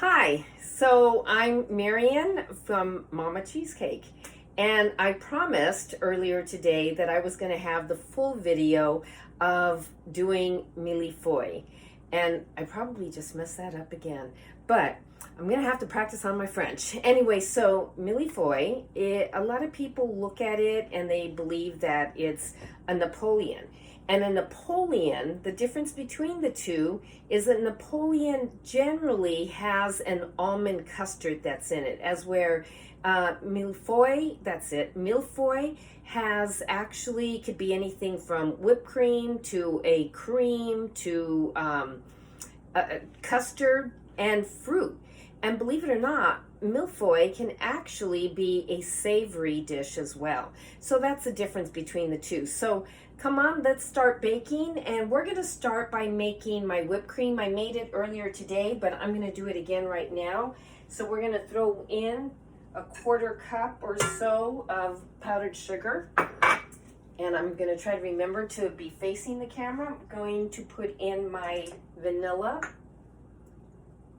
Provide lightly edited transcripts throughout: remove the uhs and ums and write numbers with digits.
Hi, so I'm Marian from Mama Cheesecake, and I promised earlier today that I was going to have the full video of doing mille-feuille, and I probably just messed that up again, but I'm going to have to practice on my French. Anyway, so mille-feuille, a lot of people look at it and they believe that it's a Napoleon. And a Napoleon, the difference between the two is that Napoleon generally has an almond custard that's in it, as where mille-feuille, that's it, mille-feuille has actually, could be anything from whipped cream to a cream to custard and fruit. And believe it or not, mille-feuille can actually be a savory dish as well. So that's the difference between the two. So come on, let's start baking. And we're going to start by making my whipped cream. I made it earlier today, but I'm going to do it again right now. So we're going to throw in a 1/4 cup or so of powdered sugar. And I'm going to try to remember to be facing the camera. I'm going to put in my vanilla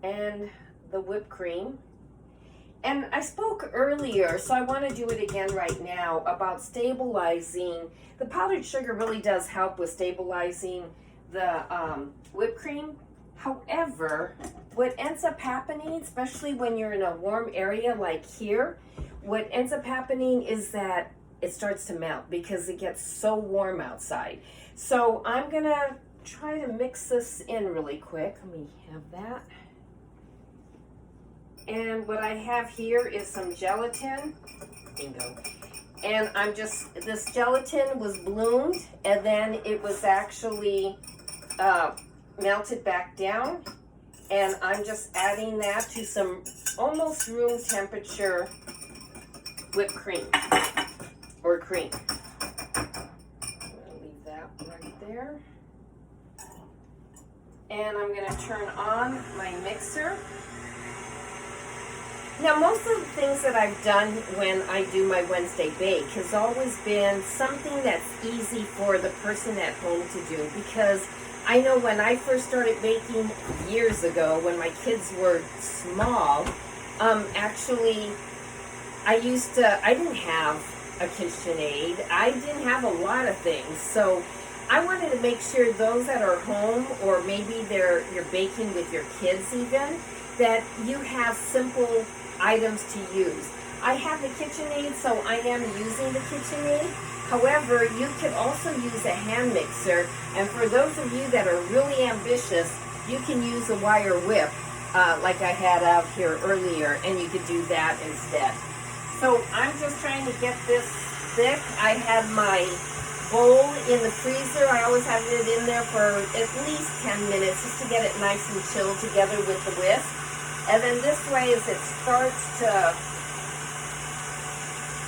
and the whipped cream. And I spoke earlier, so I want to do it again right now, about stabilizing. The powdered sugar really does help with stabilizing the whipped cream. However, what ends up happening, especially when you're in a warm area like here, what ends up happening is that it starts to melt because it gets so warm outside. So I'm going to try to mix this in really quick. Let me have that. And what I have here is some gelatin. Bingo. And this gelatin was bloomed and then it was actually melted back down. And I'm just adding that to some almost room temperature whipped cream or cream. I'm gonna leave that right there. And I'm gonna turn on my mixer. Now, most of the things that I've done when I do my Wednesday bake has always been something that's easy for the person at home to do, because I know when I first started baking years ago, when my kids were small, actually, I didn't have a KitchenAid. I didn't have a lot of things. So I wanted to make sure those that are home, or maybe you're baking with your kids even, that you have simple items to use. I have the KitchenAid, so I am using the KitchenAid. However, you could also use a hand mixer, and for those of you that are really ambitious, you can use a wire whip like I had out here earlier, and you could do that instead. So I'm just trying to get this thick. I had my bowl in the freezer. I always have it in there for at least 10 minutes just to get it nice and chilled together with the whisk. And then this way, as it starts to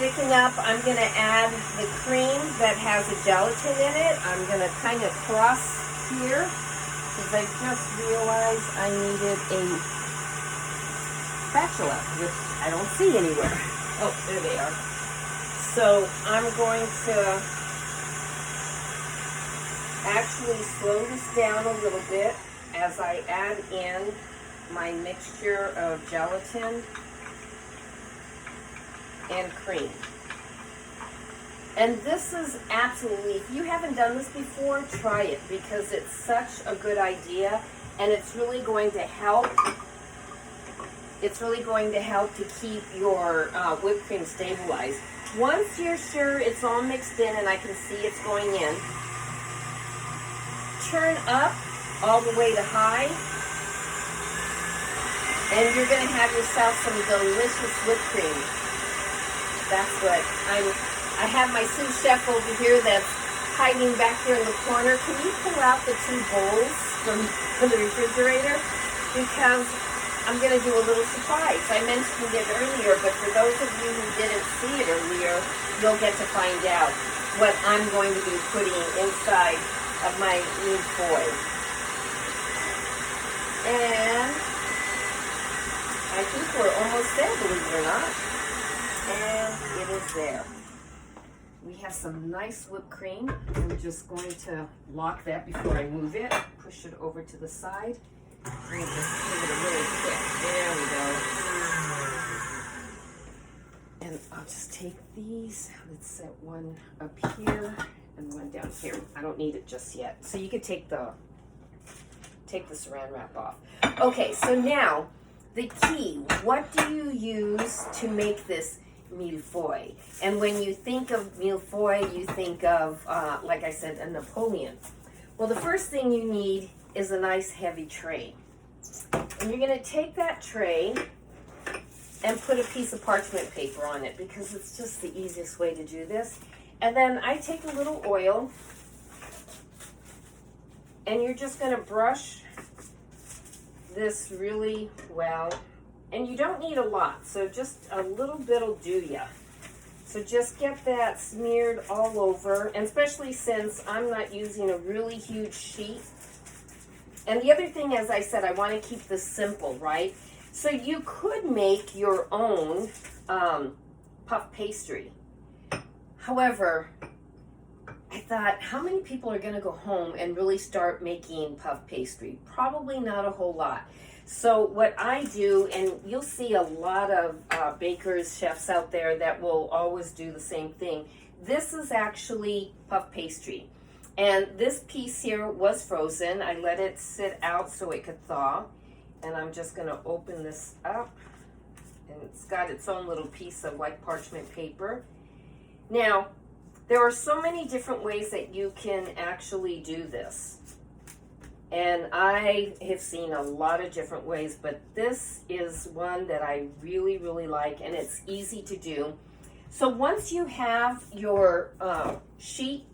thicken up, I'm going to add the cream that has a gelatin in it. I'm going to kind of cross here because I just realized I needed a spatula, which I don't see anywhere. Oh, there they are. So I'm going to actually slow this down a little bit as I add in my mixture of gelatin and cream. And this is absolutely, if you haven't done this before, try it, because it's such a good idea, and it's really going to help. It's really going to help to keep your whipped cream stabilized. Once you're sure it's all mixed in and I can see it's going in, turn up all the way to high, and you're going to have yourself some delicious whipped cream. That's what I have my sous chef over here that's hiding back here in the corner. Can you pull out the 2 bowls from the refrigerator? Because I'm going to do a little surprise. I mentioned it earlier, but for those of you who didn't see it earlier, you'll get to find out what I'm going to be putting inside of my mille-feuille. And I think we're almost there, believe it or not. And it is there. We have some nice whipped cream. I'm just going to lock that before I move it. Push it over to the side. Let me just give it a really quick. There we go. And I'll just take these. Let's set one up here and one down here. I don't need it just yet. So you could take the saran wrap off. Okay, so now the key. What do you use to make this mille-feuille? And when you think of mille-feuille, you think of, like I said, a Napoleon. Well, the first thing you need is a nice heavy tray. And you're going to take that tray and put a piece of parchment paper on it because it's just the easiest way to do this. And then I take a little oil and you're just going to brush this really well. And you don't need a lot, so just a little bit'll do ya. So just get that smeared all over, and especially since I'm not using a really huge sheet. And the other thing, as I said, I want to keep this simple, right? So you could make your own puff pastry. However, I thought, how many people are going to go home and really start making puff pastry? Probably not a whole lot. So what I do, and you'll see a lot of bakers, chefs out there that will always do the same thing. This is actually puff pastry. And this piece here was frozen. I let it sit out so it could thaw. And I'm just going to open this up. And it's got its own little piece of white parchment paper. Now, there are so many different ways that you can actually do this. And I have seen a lot of different ways, but this is one that I really, really like, and it's easy to do. So once you have your sheet,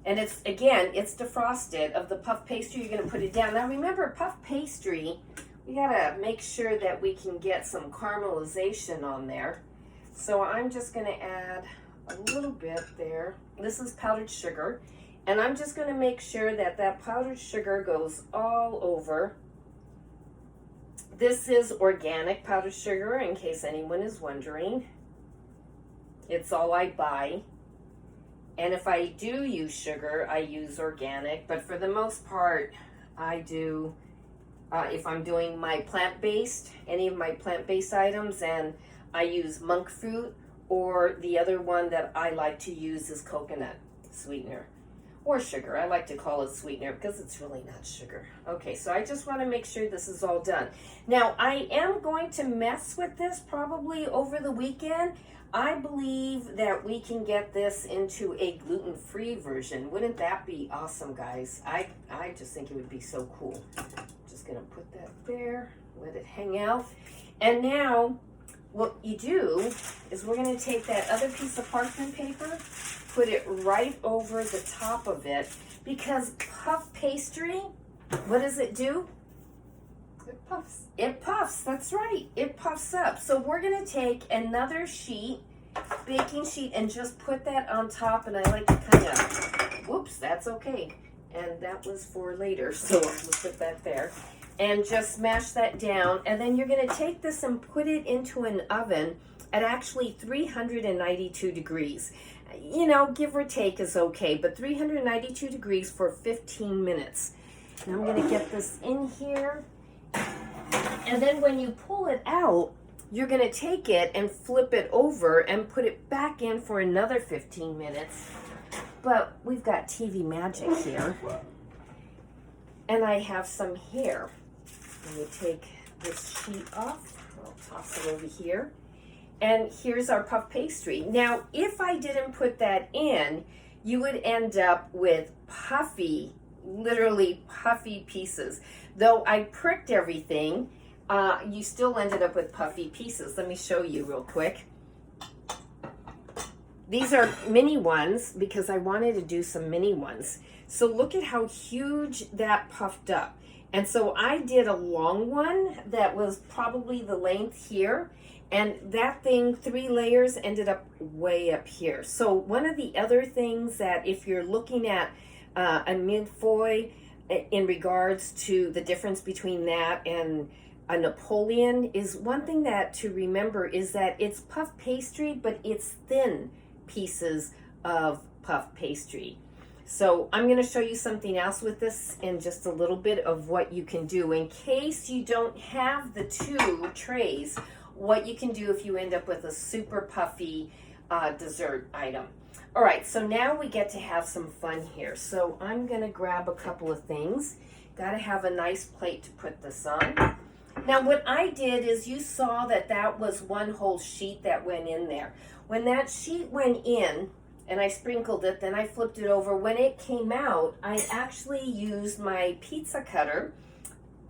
and it's defrosted, of the puff pastry, you're going to put it down. Now remember, puff pastry, we got to make sure that we can get some caramelization on there. So I'm just going to add a little bit there. This is powdered sugar. And I'm just going to make sure that that powdered sugar goes all over. This is organic powdered sugar, in case anyone is wondering. It's all I buy. And if I do use sugar, I use organic. But for the most part, I do, if I'm doing my plant-based, any of my plant-based items, and I use monk fruit, or the other one that I like to use is coconut sweetener. Or sugar. I like to call it sweetener because it's really not sugar. Okay, so I just want to make sure this is all done. Now, I am going to mess with this probably over the weekend. I believe that we can get this into a gluten-free version. Wouldn't that be awesome, guys? I just think it would be so cool. Just going to put that there, let it hang out. And now, what you do is we're going to take that other piece of parchment paper, put it right over the top of it, because puff pastry, what does it do? It puffs. It puffs, that's right. It puffs up. So we're going to take another sheet, baking sheet, and just put that on top, and I like to kind of, whoops, that's okay. And that was for later, so we'll put that there. And just smash that down, and then you're going to take this and put it into an oven at actually 392 degrees. You know, give or take is okay, but 392 degrees for 15 minutes. Now I'm going to get this in here. And then when you pull it out, you're going to take it and flip it over and put it back in for another 15 minutes. But we've got TV magic here. And I have some here. Let me take this sheet off. I'll toss it over here. And here's our puff pastry. Now, if I didn't put that in, you would end up with puffy, literally puffy pieces. Though I pricked everything, you still ended up with puffy pieces. Let me show you real quick. These are mini ones because I wanted to do some mini ones. So look at how huge that puffed up. And so I did a long one that was probably the length here. And that thing, 3 layers, ended up way up here. So one of the other things that if you're looking at a mille-feuille in regards to the difference between that and a Napoleon, is one thing that to remember is that it's puff pastry, but it's thin pieces of puff pastry. So I'm going to show you something else with this in just a little bit of what you can do in case you don't have the 2 trays, what you can do if you end up with a super puffy dessert item. All right, so now we get to have some fun here. So I'm going to grab a couple of things. Got to have a nice plate to put this on. Now what I did is you saw that that was one whole sheet that went in there. When that sheet went in, and I sprinkled it, then I flipped it over. When it came out, I actually used my pizza cutter.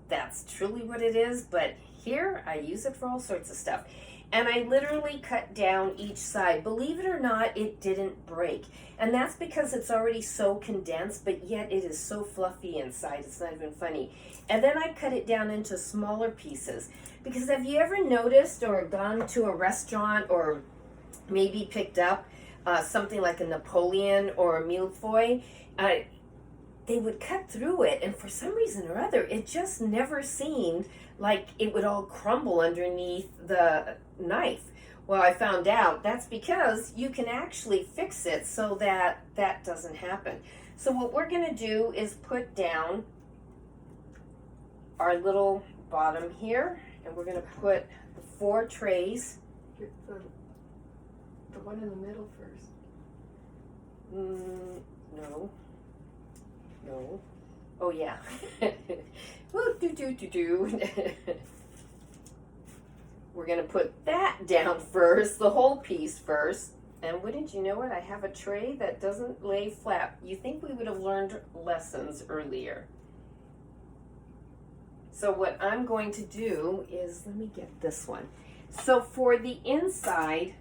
That's truly what it is, but here I use it for all sorts of stuff. And I literally cut down each side. Believe it or not, it didn't break. And that's because it's already so condensed, but yet it is so fluffy inside. It's not even funny. And then I cut it down into smaller pieces. Because have you ever noticed or gone to a restaurant or maybe picked up something like a Napoleon or a Mille-feuille, they would cut through it, and for some reason or other, it just never seemed like it would all crumble underneath the knife. Well, I found out that's because you can actually fix it so that that doesn't happen. So what we're going to do is put down our little bottom here, and we're going to put the 4 trays. The one in the middle first. No. No. Oh, yeah. We're going to put that down first, the whole piece first. And wouldn't you know it, I have a tray that doesn't lay flat. You think we would have learned lessons earlier. So what I'm going to do is, let me get this one. So for the inside,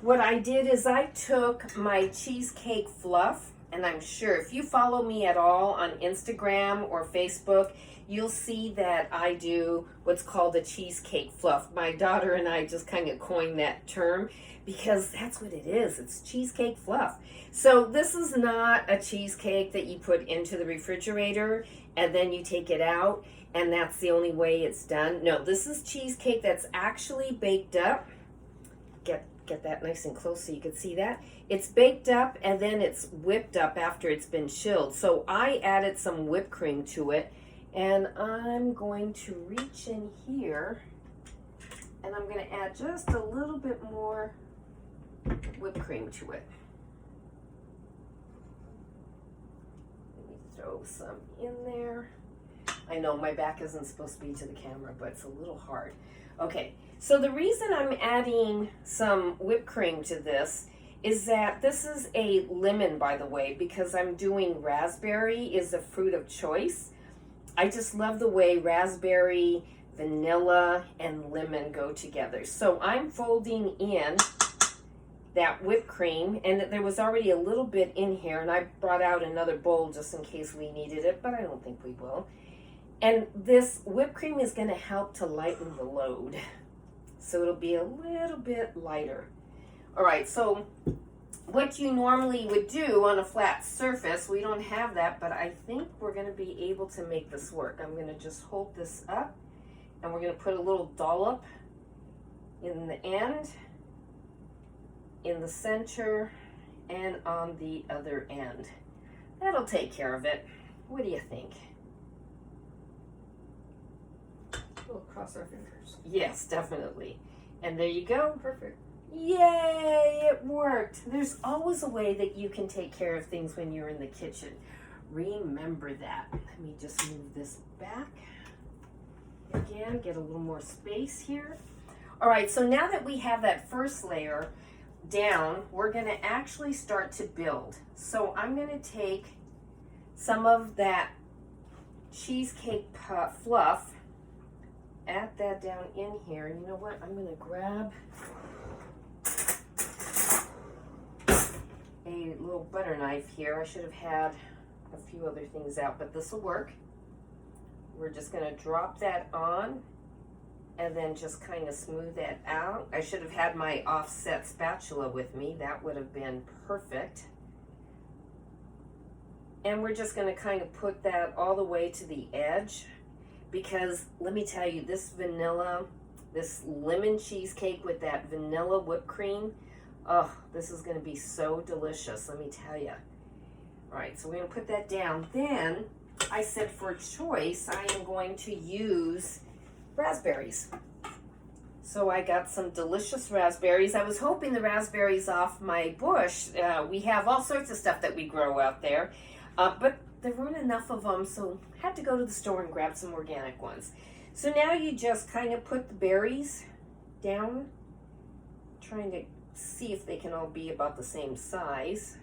what I did is I took my Cheesecake Fluff, and I'm sure if you follow me at all on Instagram or Facebook, you'll see that I do what's called a Cheesecake Fluff. My daughter and I just kind of coined that term because that's what it is. It's Cheesecake Fluff. So this is not a cheesecake that you put into the refrigerator and then you take it out and that's the only way it's done. No, this is cheesecake that's actually baked up. Get that nice and close so you can see that. It's baked up and then it's whipped up after it's been chilled. So I added some whipped cream to it, and I'm going to reach in here and I'm going to add just a little bit more whipped cream to it. Let me throw some in there. I know my back isn't supposed to be to the camera, but it's a little hard. Okay, so the reason I'm adding some whipped cream to this is that this is a lemon, by the way, because I'm doing raspberry is a fruit of choice. I just love the way raspberry, vanilla, and lemon go together. So I'm folding in that whipped cream, and there was already a little bit in here, and I brought out another bowl just in case we needed it, but I don't think we will. And this whipped cream is going to help to lighten the load. So it'll be a little bit lighter. All right, so what you normally would do on a flat surface, we don't have that, but I think we're going to be able to make this work. I'm going to just hold this up, and we're going to put a little dollop in the end, in the center, and on the other end. That'll take care of it. What do you think? We'll cross our fingers. Yes, definitely. And there you go. Perfect. Yay, it worked. There's always a way that you can take care of things when you're in the kitchen. Remember that. Let me just move this back. Again, get a little more space here. All right, so now that we have that first layer down, we're going to actually start to build. So I'm going to take some of that cheesecake fluff, add that down in here. And you know what? I'm going to grab a little butter knife here. I should have had a few other things out, but this will work. We're just going to drop that on and then just kind of smooth that out. I should have had my offset spatula with me. That would have been perfect. And we're just going to kind of put that all the way to the edge, because let me tell you, this vanilla, this lemon cheesecake with that vanilla whipped cream, oh, this is going to be so delicious, let me tell you. All right, so we're gonna put that down. Then I said for choice, I am going to use raspberries. So I got some delicious raspberries. I was hoping the raspberries off my bush. We have all sorts of stuff that we grow out there, but there weren't enough of them, so I had to go to the store and grab some organic ones. So now you just kind of put the berries down, trying to see if they can all be about the same size.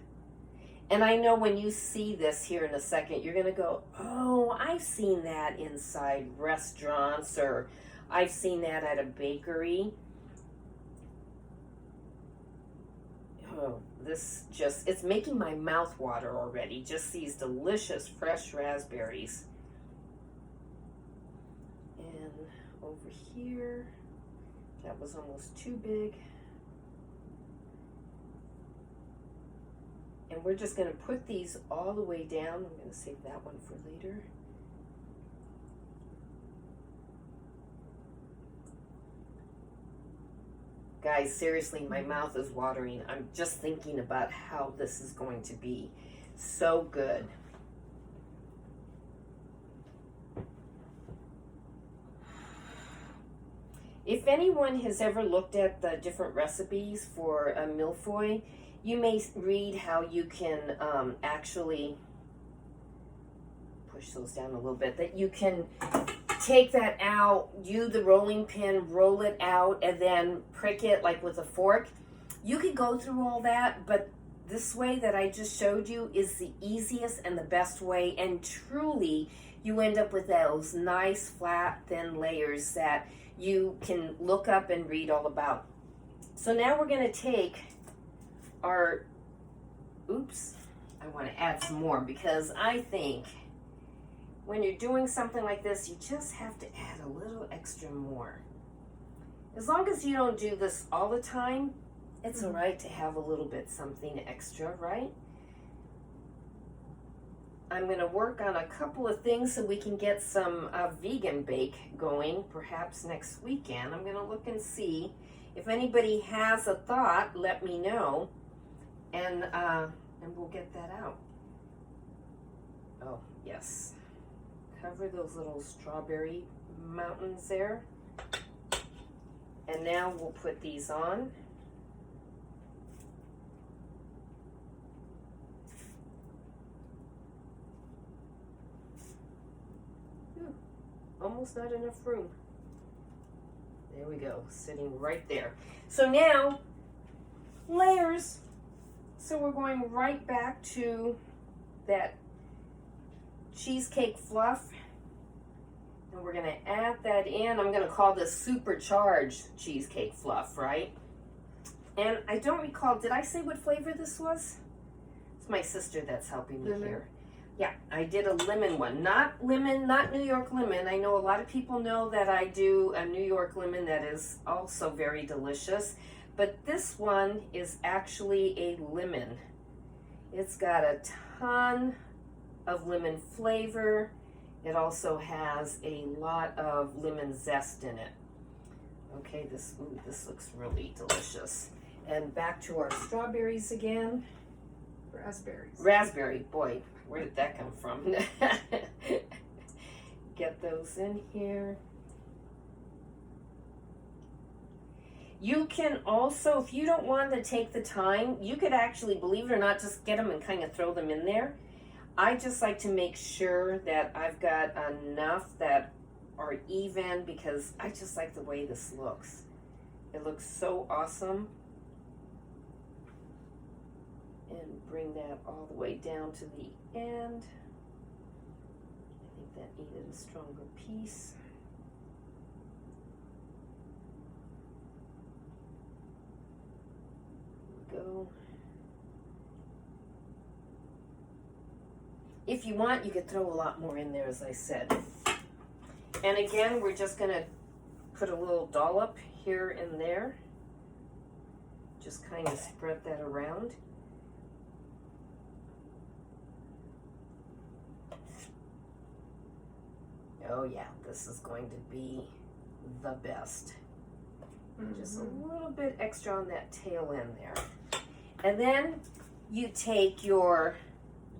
And I know when you see this here in a second, you're gonna go, oh, I've seen that inside restaurants, or I've seen that at a bakery. Oh, this just, it's making my mouth water already. Just these delicious fresh raspberries. And over here, that was almost too big. And we're just going to put these all the way down. I'm going to save that one for later. Guys, seriously, my mouth is watering. I'm just thinking about how this is going to be so good. If anyone has ever looked at the different recipes for a mille-feuille, you may read how you can actually push those down a little bit, that you can take that out, use the rolling pin, roll it out, and then prick it like with a fork. You could go through all that, but this way that I just showed you is the easiest and the best way, and truly you end up with those nice flat thin layers that you can look up and read all about. So now we're going to take our, oops, I want to add some more, because I think when you're doing something like this, you just have to add a little extra more. As long as you don't do this all the time, it's all right to have a little bit something extra, right? I'm going to work on a couple of things so we can get some vegan bake going, perhaps next weekend. I'm going to look and see. If anybody has a thought, let me know, and we'll get that out. Oh, yes. Cover those little strawberry mountains there. And now we'll put these on. Almost not enough room. There we go, sitting right there. So now, layers. So we're going right back to that cheesecake fluff. And we're gonna add that in. I'm gonna call this supercharged cheesecake fluff, right? And I don't recall, did I say what flavor this was? It's my sister that's helping me here. Yeah, I did a lemon one. Not lemon, not New York lemon. I know a lot of people know that I do a New York lemon that is also very delicious. But this one is actually a lemon. It's got a ton of lemon flavor. It also has a lot of lemon zest in it. Okay, this looks really delicious. And back to our strawberries again. Raspberries. Raspberry, boy. Where did that come from? Get those in here. You can also, if you don't want to take the time, you could actually, believe it or not, just get them and kind of throw them in there. I just like to make sure that I've got enough that are even, because I just like the way this looks. It looks so awesome. And bring that all the way down to the end. I think that needed a stronger piece. There we go. If you want, you could throw a lot more in there, as I said. And again, we're just gonna put a little dollop here and there. Just kind of spread that around. Oh yeah, this is going to be the best. Just a little bit extra on that tail end there. And then you take your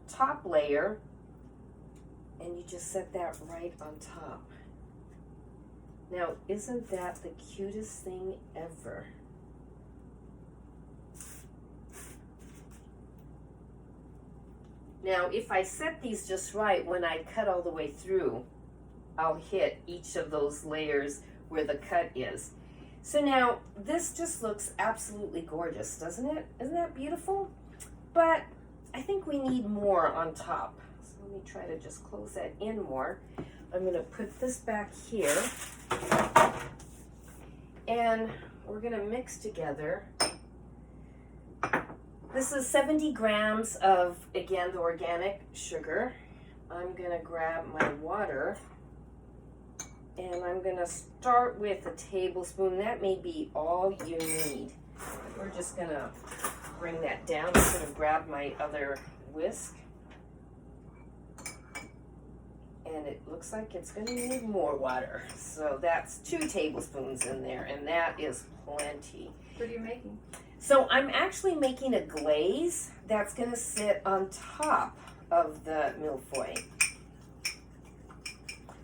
top layer, and you just set that right on top. Now, isn't that the cutest thing ever? Now, if I set these just right, when I cut all the way through, I'll hit each of those layers where the cut is. So now, this just looks absolutely gorgeous, doesn't it? Isn't that beautiful? But I think we need more on top. So let me try to just close that in more. I'm gonna put this back here. And we're gonna mix together. This is 70 grams of, again, the organic sugar. I'm gonna grab my water, and I'm gonna start with a tablespoon. That may be all you need. We're just gonna bring that down. I'm gonna grab my other whisk. And it looks like it's gonna need more water. So that's 2 tablespoons in there, and that is plenty. What are you making? So I'm actually making a glaze that's gonna sit on top of the mille-feuille.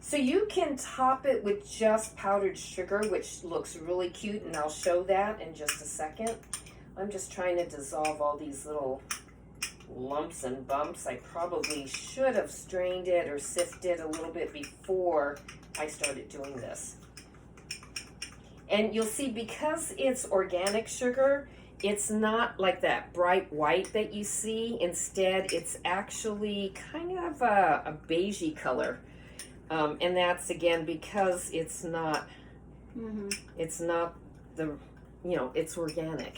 So you can top it with just powdered sugar, which looks really cute, and I'll show that in just a second. I'm just trying to dissolve all these little lumps and bumps. I probably should have strained it or sifted a little bit before I started doing this. And you'll see, because it's organic sugar, it's not like that bright white that you see. Instead, it's actually kind of a beigey color. And that's, again, because it's not, it's not the, you know, it's organic.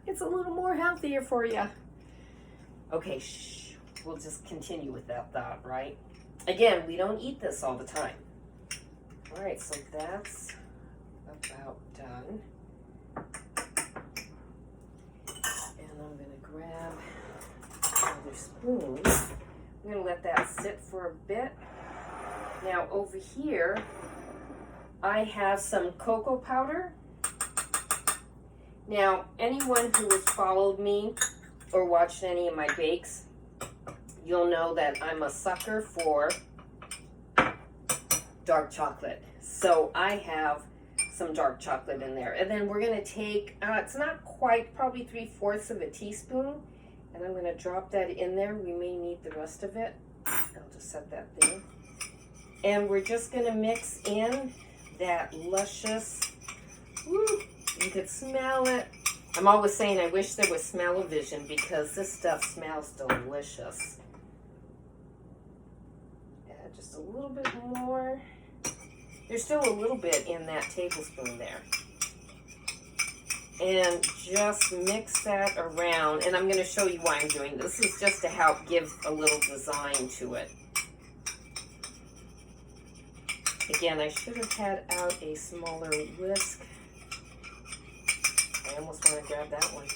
It's a little more healthier for you. Okay, shh, we'll just continue with that thought, right? Again, we don't eat this all the time. All right, so that's about done. And I'm gonna grab another spoon. I'm gonna let that sit for a bit. Now over here, I have some cocoa powder. Now, anyone who has followed me or watched any of my bakes, you'll know that I'm a sucker for dark chocolate. So I have some dark chocolate in there. And then we're gonna take, it's not quite, probably 3/4 of a teaspoon. And I'm gonna drop that in there. We may need the rest of it. I'll just set that there. And we're just gonna mix in that luscious, woo, you could smell it. I'm always saying I wish there was smell-o-vision, because this stuff smells delicious. Add just a little bit more. There's still a little bit in that tablespoon there. And just mix that around. And I'm going to show you why I'm doing this. This is just to help give a little design to it. Again, I should have had out a smaller whisk. I almost want to grab that one.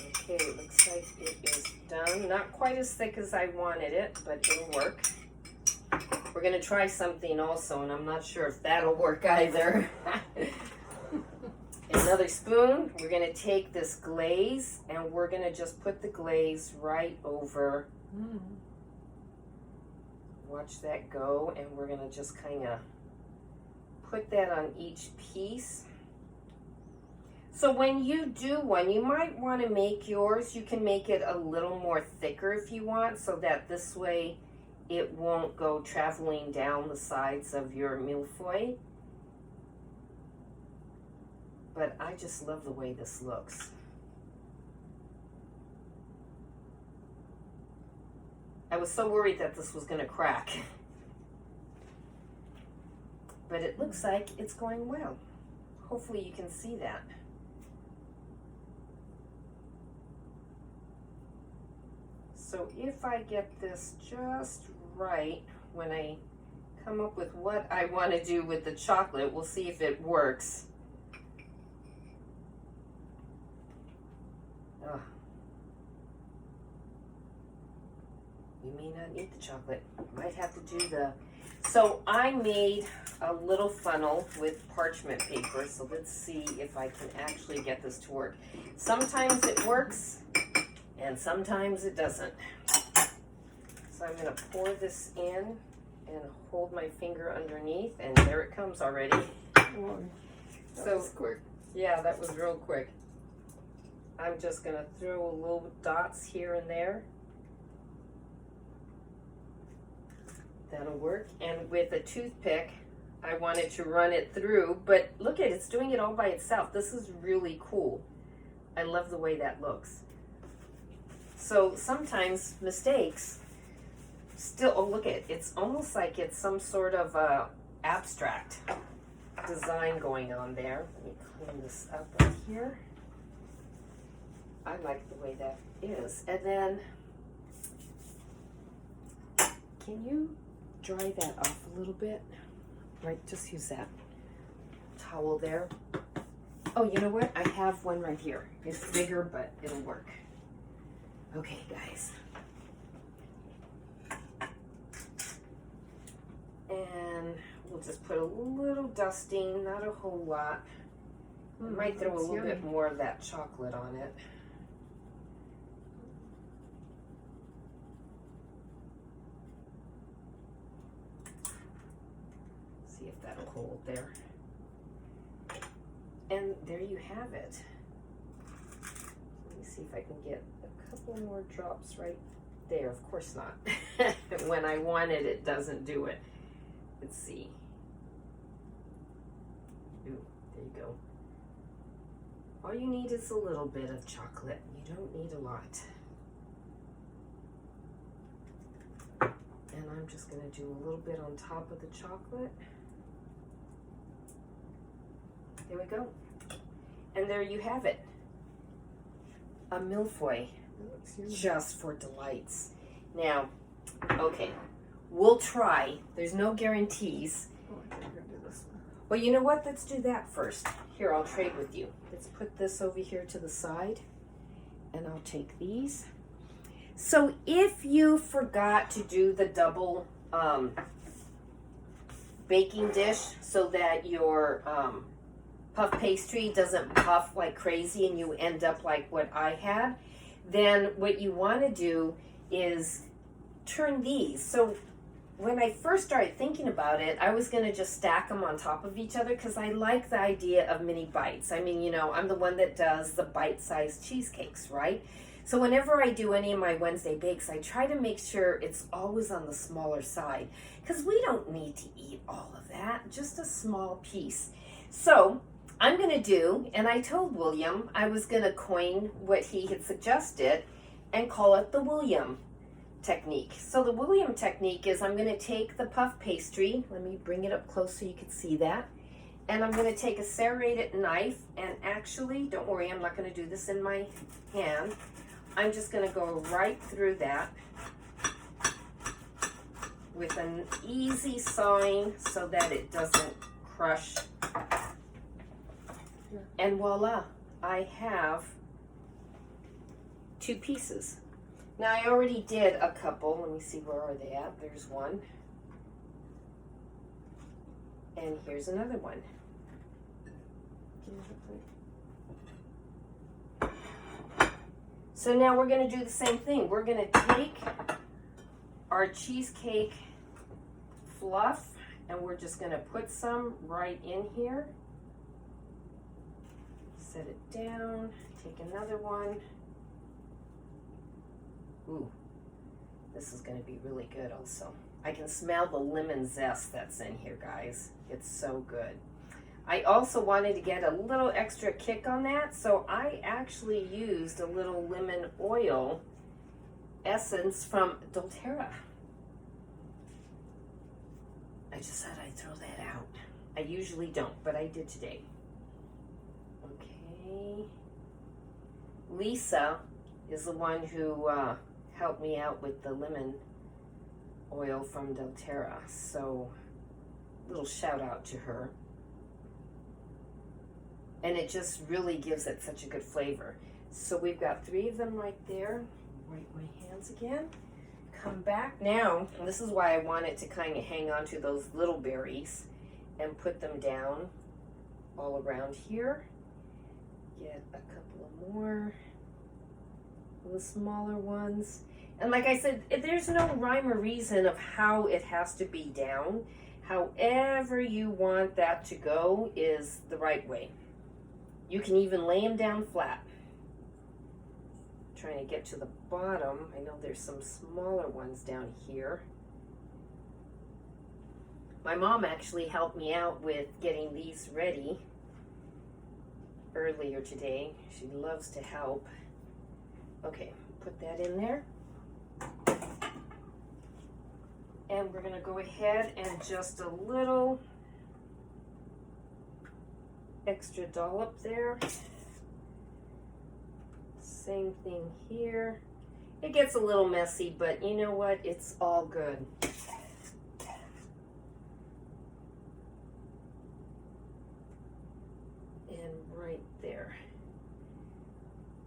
Okay, it looks like it is done. Not quite as thick as I wanted it, but it'll work. We're going to try something also, and I'm not sure if that'll work either. Another spoon. We're going to take this glaze, and we're going to just put the glaze right over. Watch that go, and we're going to just kind of put that on each piece. So when you do one, you might want to make yours, you can make it a little more thicker if you want, so that this way it won't go traveling down the sides of your mille-feuille. But I just love the way this looks. I was so worried that this was going to crack. But it looks like it's going well. Hopefully you can see that. So if I get this just right, when I come up with what I want to do with the chocolate, we'll see if it works. Oh. You may not need the chocolate. You might have to do the So I made a little funnel with parchment paper. So let's see if I can actually get this to work. Sometimes it works and sometimes it doesn't. So I'm gonna pour this in and hold my finger underneath, and there it comes already. Whoa, that was quick. Yeah, that was real quick. I'm just gonna throw little dots here and there. That'll work. And with a toothpick, I wanted to run it through, but look at it, it's doing it all by itself. This is really cool. I love the way that looks. So sometimes mistakes still, oh look at it, it's almost like it's some sort of abstract design going on there. Let me clean this up right here. I like the way that is. And then, can you dry that off a little bit? Right, just use that towel there. Oh, you know what? I have one right here. It's bigger, but it'll work. Okay, guys. And we'll just put a little dusting, not a whole lot. I might throw a little bit more of that chocolate on it. See if that'll hold there. And there you have it. Let me see if I can get a couple more drops right there. Of course not. When I want it, it doesn't do it. Let's see. Ooh, there you go. All you need is a little bit of chocolate. You don't need a lot. And I'm just going to do a little bit on top of the chocolate. There we go. And there you have it. A mille-feuille, just for delights. Now, okay, we'll try. There's no guarantees. Oh, I think I'm gonna do this one. Well, you know what? Let's do that first. Here, I'll trade with you. Let's put this over here to the side, and I'll take these. So if you forgot to do the double baking dish so that your puff pastry doesn't puff like crazy and you end up like what I had, then what you want to do is turn these. So when I first started thinking about it, I was going to just stack them on top of each other because I like the idea of mini bites. I mean, you know, I'm the one that does the bite-sized cheesecakes, right? So whenever I do any of my Wednesday bakes, I try to make sure it's always on the smaller side because we don't need to eat all of that, just a small piece. So I'm going to do, and I told William I was going to coin what he had suggested and call it the William technique. So the William technique is I'm going to take the puff pastry, let me bring it up close so you can see that, and I'm going to take a serrated knife, and actually, don't worry, I'm not going to do this in my hand. I'm just going to go right through that with an easy sawing so that it doesn't crush. And voila, I have two pieces. Now I already did a couple. Let me see, where are they at? There's one. And here's another one. So now we're going to do the same thing. We're going to take our cheesecake fluff and we're just going to put some right in here. Set it down, take another one. Ooh, this is going to be really good also. I can smell the lemon zest that's in here, guys. It's so good. I also wanted to get a little extra kick on that, so I actually used a little lemon oil essence from doTERRA. I just said I'd throw that out. I usually don't, but I did today. Okay. Lisa is the one who helped me out with the lemon oil from doTERRA, so little shout out to her. And it just really gives it such a good flavor. So we've got 3 of them right there. Wipe my hands again. come back now, and this is why I wanted to kind of hang on to those little berries and put them down all around here. Get a couple of more, the smaller ones. And like I said, there's no rhyme or reason of how it has to be down. However you want that to go is the right way. You can even lay them down flat. Trying to get to the bottom. I know there's some smaller ones down here. My mom actually helped me out with getting these ready earlier today. She loves to help. Okay, put that in there. And we're going to go ahead and just a little extra dollop there. Same thing here. It gets a little messy, but you know what? It's all good. And right there.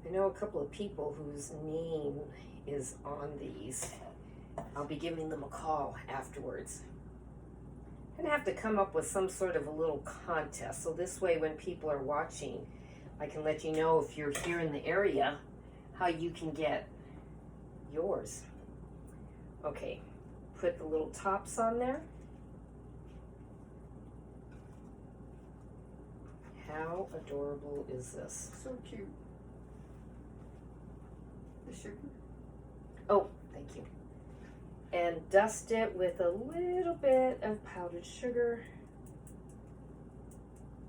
I know a couple of people whose name is on these. I'll be giving them a call afterwards. I'm gonna have to come up with some sort of a little contest, so this way when people are watching, I can let you know if you're here in the area, how you can get yours. Okay, put the little tops on there. How adorable is this? So cute. The sugar. Oh, thank you. And dust it with a little bit of powdered sugar,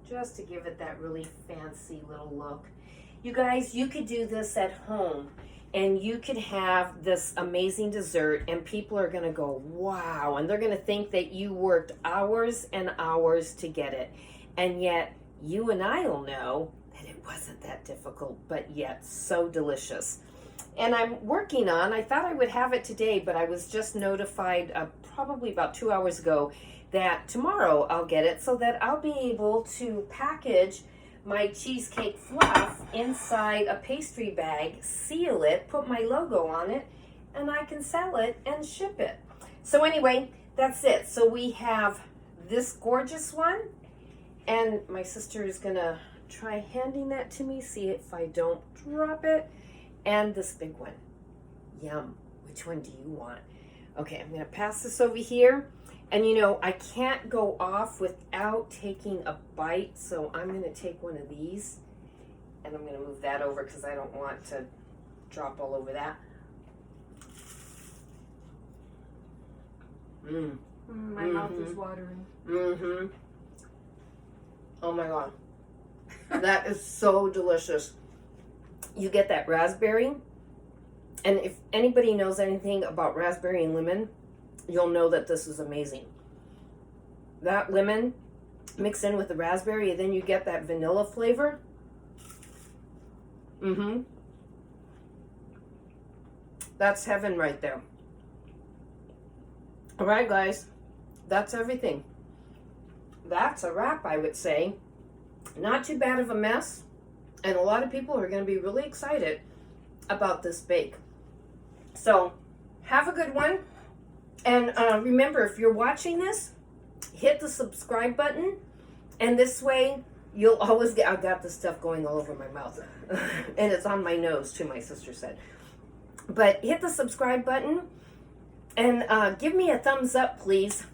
just to give it that really fancy little look. You guys, you could do this at home and you could have this amazing dessert and people are gonna go, wow, and they're gonna think that you worked hours and hours to get it. And yet, you and I will know that it wasn't that difficult, but yet so delicious. And I'm working on, I thought I would have it today, but I was just notified probably about 2 hours ago that tomorrow I'll get it so that I'll be able to package my Cheesecake Fluff inside a pastry bag, seal it, put my logo on it, and I can sell it and ship it. So anyway, that's it. So we have this gorgeous one, and my sister is gonna try handing that to me, see if I don't drop it. And this big one. Yum. Which one do you want? Okay, I'm gonna pass this over here. And you know, I can't go off without taking a bite, so I'm gonna take one of these and I'm gonna move that over because I don't want to drop all over that. My mouth is watering. Oh my God. That is so delicious. You get that raspberry, and if anybody knows anything about raspberry and lemon, you'll know that this is amazing. That lemon mixed in with the raspberry, and then you get that vanilla flavor. That's heaven right there. All right, guys, that's everything. That's a wrap, I would say. Not too bad of a mess. And a lot of people are going to be really excited about this bake. So, have a good one. And remember, if you're watching this, hit the subscribe button. And this way, you'll always get... I've got this stuff going all over my mouth. And it's on my nose, too, my sister said. But hit the subscribe button. And give me a thumbs up, please.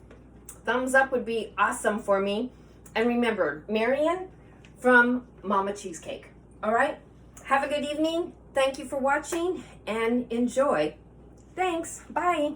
Thumbs up would be awesome for me. And remember, Marian from Mama Cheesecake. All right, have a good evening. Thank you for watching and enjoy. Thanks. Bye.